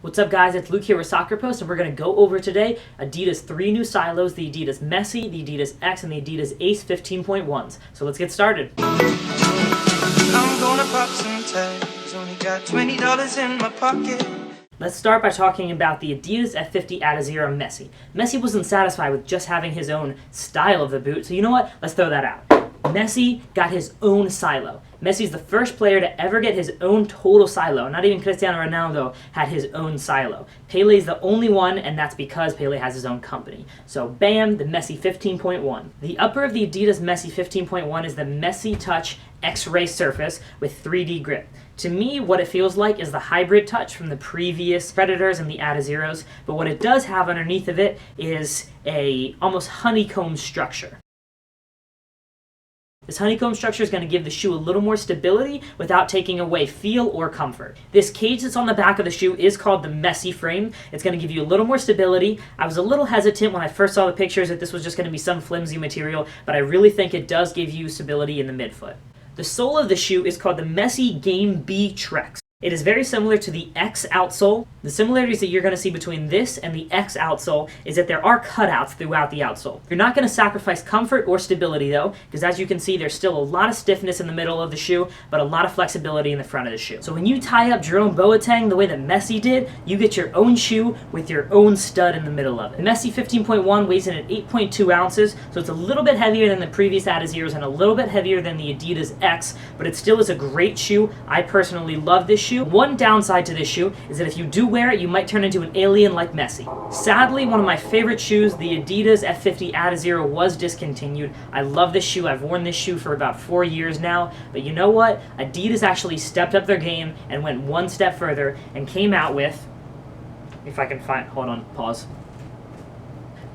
What's up guys, it's Luke here with Soccer Post, and we're going to go over today Adidas 3 new silos, the Adidas Messi, the Adidas X, and the Adidas Ace 15.1s. So let's get started. I'm gonna pop some tags, only got $20 in my pocket. Let's start by talking about the Adidas F50 Adizero Messi. Messi wasn't satisfied with just having his own style of the boot, so you know what? Let's throw that out. Messi got his own silo. Messi's the first player to ever get his own total silo. Not even Cristiano Ronaldo had his own silo. Pele's the only one, and that's because Pele has his own company. So bam, the Messi 15.1. The upper of the Adidas Messi 15.1 is the Messi Touch X-Ray surface with 3D grip. To me, what it feels like is the hybrid touch from the previous Predators and the Adizeros, but what it does have underneath of it is a almost honeycomb structure. This honeycomb structure is going to give the shoe a little more stability without taking away feel or comfort. This cage that's on the back of the shoe is called the Messi frame. It's going to give you a little more stability. I was a little hesitant when I first saw the pictures that this was just going to be some flimsy material, but I really think it does give you stability in the midfoot. The sole of the shoe is called the Messi Game B Trex. It is very similar to the X outsole. The similarities that you're going to see between this and the X outsole is that there are cutouts throughout the outsole. You're not going to sacrifice comfort or stability though, because as you can see there's still a lot of stiffness in the middle of the shoe, but a lot of flexibility in the front of the shoe. So when you tie up Jerome Boateng the way that Messi did, you get your own shoe with your own stud in the middle of it. The Messi 15.1 weighs in at 8.2 ounces, so it's a little bit heavier than the previous Adizeros and a little bit heavier than the Adidas X, but it still is a great shoe. I personally love this shoe. One downside to this shoe is that if you do wear it, you might turn into an alien like Messi. Sadly, one of my favorite shoes, the Adidas F50 Adizero, was discontinued. I love this shoe. I've worn this shoe for about 4 years now, but you know what? Adidas actually stepped up their game and went one step further and came out with, if I can find, hold on, pause.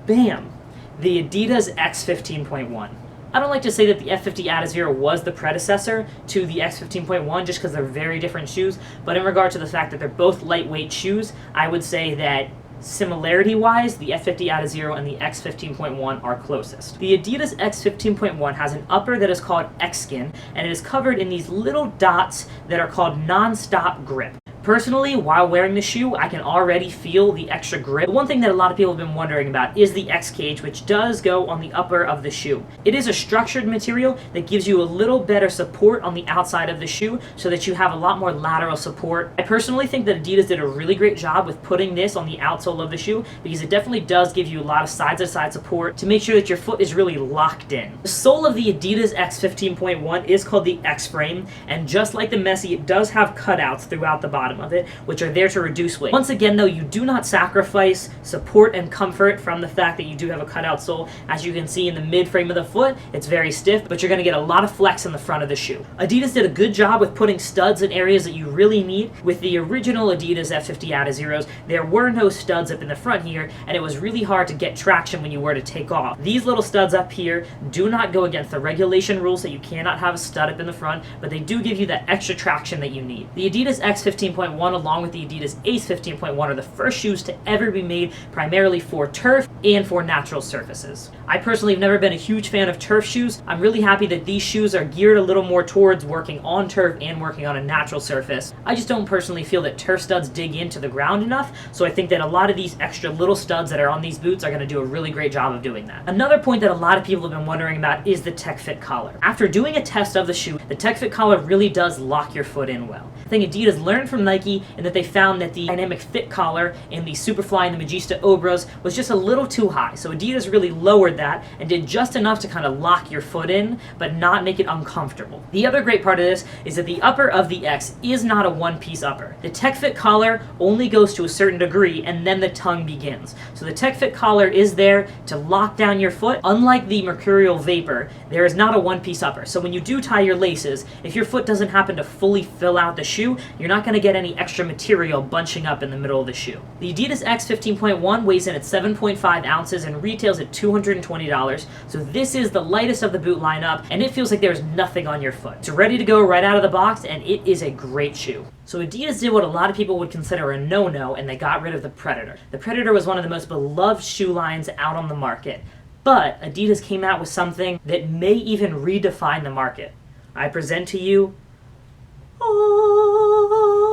Bam! The Adidas X 15.1. I don't like to say that the F50 Adizero was the predecessor to the X 15.1 just because they're very different shoes, but in regard to the fact that they're both lightweight shoes, I would say that similarity-wise, the F50 Adizero and the X 15.1 are closest. The Adidas X 15.1 has an upper that is called X-Skin, and it is covered in these little dots that are called non-stop grip. Personally, while wearing the shoe, I can already feel the extra grip. The one thing that a lot of people have been wondering about is the X cage, which does go on the upper of the shoe. It is a structured material that gives you a little better support on the outside of the shoe so that you have a lot more lateral support. I personally think that Adidas did a really great job with putting this on the outsole of the shoe because it definitely does give you a lot of side-to-side support to make sure that your foot is really locked in. The sole of the Adidas X 15.1 is called the X frame, and just like the Messi, it does have cutouts throughout the bottom of it, which are there to reduce weight. Once again though, you do not sacrifice support and comfort from the fact that you do have a cutout sole. As you can see in the mid frame of the foot, it's very stiff, but you're going to get a lot of flex in the front of the shoe. Adidas did a good job with putting studs in areas that you really need. With the original Adidas F50 Adizeros, there were no studs up in the front here, and it was really hard to get traction when you were to take off. These little studs up here do not go against the regulation rules that you cannot have a stud up in the front, but they do give you that extra traction that you need. The Adidas X 15.1 along with the Adidas Ace 15.1 are the first shoes to ever be made primarily for turf and for natural surfaces. I personally have never been a huge fan of turf shoes. I'm really happy that these shoes are geared a little more towards working on turf and working on a natural surface. I just don't personally feel that turf studs dig into the ground enough, so I think that a lot of these extra little studs that are on these boots are going to do a really great job of doing that. Another point that a lot of people have been wondering about is the Tech Fit collar. After doing a test of the shoe, the Tech Fit collar really does lock your foot in well. I think Adidas learned from Nike and that they found that the dynamic fit collar in the Superfly and the Magista Obras was just a little too high. So Adidas really lowered that and did just enough to kind of lock your foot in, but not make it uncomfortable. The other great part of this is that the upper of the X is not a one-piece upper. The Tech Fit collar only goes to a certain degree and then the tongue begins. So the Tech Fit collar is there to lock down your foot. Unlike the Mercurial Vapor, there is not a one-piece upper. So when you do tie your laces, if your foot doesn't happen to fully fill out the shoe, you're not going to get any extra material bunching up in the middle of the shoe. The Adidas X 15.1 weighs in at 7.5 ounces and retails at $220, so this is the lightest of the boot lineup, and it feels like there's nothing on your foot. It's ready to go right out of the box, and it is a great shoe. So Adidas did what a lot of people would consider a no-no, and they got rid of the Predator. The Predator was one of the most beloved shoe lines out on the market, but Adidas came out with something that may even redefine the market. I present to you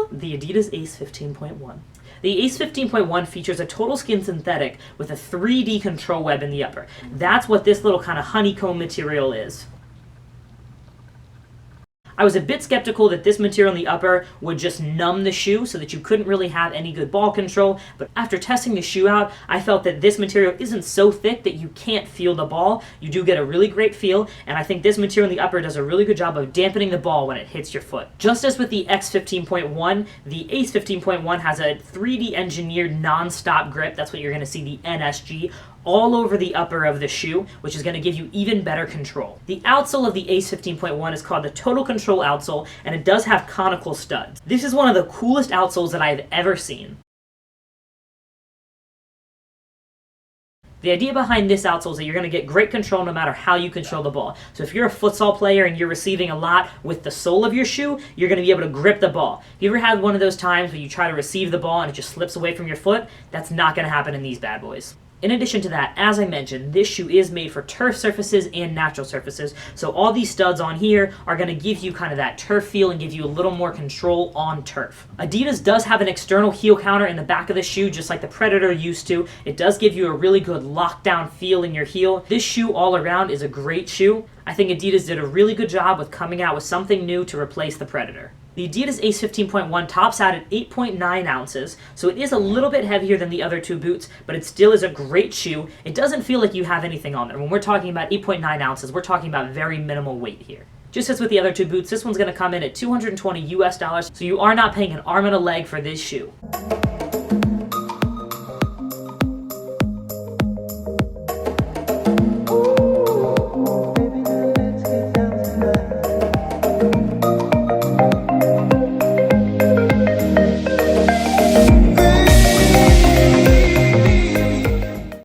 the Adidas Ace 15.1. The Ace 15.1 features a total skin synthetic with a 3D control web in the upper. That's what this little kind of honeycomb material is. I was a bit skeptical that this material in the upper would just numb the shoe so that you couldn't really have any good ball control, but after testing the shoe out, I felt that this material isn't so thick that you can't feel the ball. You do get a really great feel, and I think this material in the upper does a really good job of dampening the ball when it hits your foot. Just as with the X 15.1, the Ace 15.1 has a 3D engineered non-stop grip. That's what you're going to see, the NSG, all over the upper of the shoe, which is going to give you even better control. The outsole of the Ace 15.1 is called the Total Control outsole, and it does have conical studs. This is one of the coolest outsoles that I have ever seen. The idea behind this outsole is that you're going to get great control no matter how you control the ball. So if you're a futsal player and you're receiving a lot with the sole of your shoe, you're going to be able to grip the ball. If you ever had one of those times where you try to receive the ball and it just slips away from your foot, that's not going to happen in these bad boys. In addition to that, as I mentioned, this shoe is made for turf surfaces and natural surfaces, so all these studs on here are going to give you kind of that turf feel and give you a little more control on turf. Adidas does have an external heel counter in the back of the shoe, just like the Predator used to. It does give you a really good lockdown feel in your heel. This shoe all around is a great shoe. I think Adidas did a really good job with coming out with something new to replace the Predator. The Adidas Ace 15.1 tops out at 8.9 ounces, so it is a little bit heavier than the other two boots, but it still is a great shoe. It doesn't feel like you have anything on there. When we're talking about 8.9 ounces, we're talking about very minimal weight here. Just as with the other two boots, this one's going to come in at $220 US, so you are not paying an arm and a leg for this shoe.